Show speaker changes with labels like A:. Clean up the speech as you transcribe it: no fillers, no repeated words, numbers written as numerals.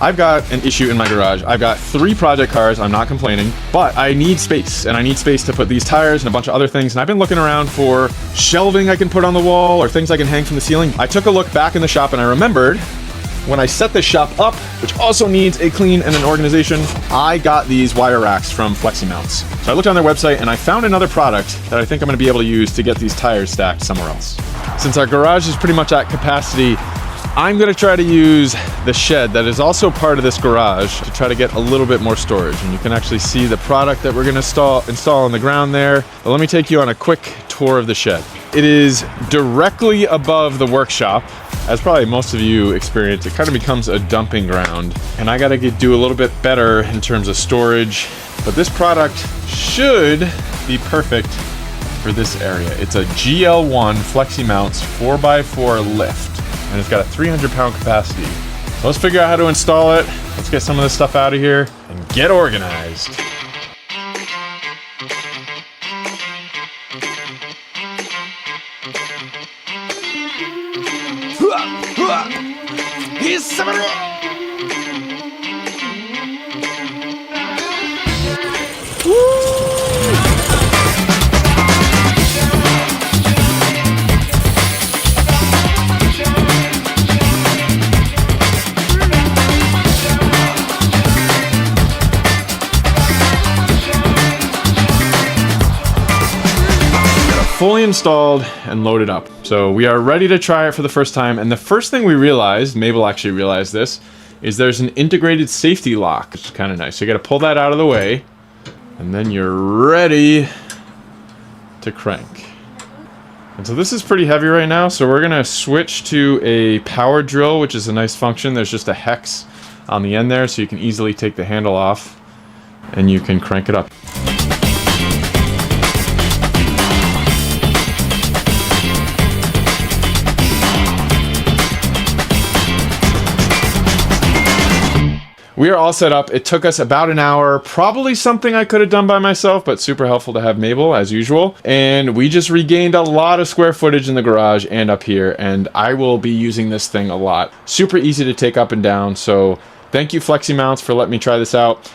A: I've got an issue in my garage. I've got 3 project cars, I'm not complaining, but I need space, and I need space to put these tires and a bunch of other things, and I've been looking around for shelving I can put on the wall or things I can hang from the ceiling. I took a look back in the shop and I remembered when I set this shop up, which also needs a clean and an organization, I got these wire racks from FLEXIMOUNTS. So I looked on their website and I found another product that I think I'm gonna be able to use to get these tires stacked somewhere else. Since our garage is pretty much at capacity, I'm gonna try to use the shed that is also part of this garage to try to get a little bit more storage. And you can actually see the product that we're gonna install on the ground there. But let me take you on a quick tour of the shed. It is directly above the workshop. As probably most of you experience, it kind of becomes a dumping ground. And I gotta do a little bit better in terms of storage. But this product should be perfect for this area. It's a GL1 FLEXIMOUNTS 4x4 lift. And it's got a 300-pound capacity. So let's figure out how to install it. Let's get some of this stuff out of here and get organized. Fully installed and loaded up. So we are ready to try it for the first time. And the first thing we realized, Mabel actually realized this, is there's an integrated safety lock. It's kind of nice. So you got to pull that out of the way and then you're ready to crank. And so this is pretty heavy right now. So we're going to switch to a power drill, which is a nice function. There's just a hex on the end there so you can easily take the handle off and you can crank it up. We are all set up. It took us about an hour, probably something I could have done by myself, but super helpful to have Mabel as usual. And we just regained a lot of square footage in the garage and up here, and I will be using this thing a lot. Super easy to take up and down, so thank you FLEXIMOUNTS for letting me try this out.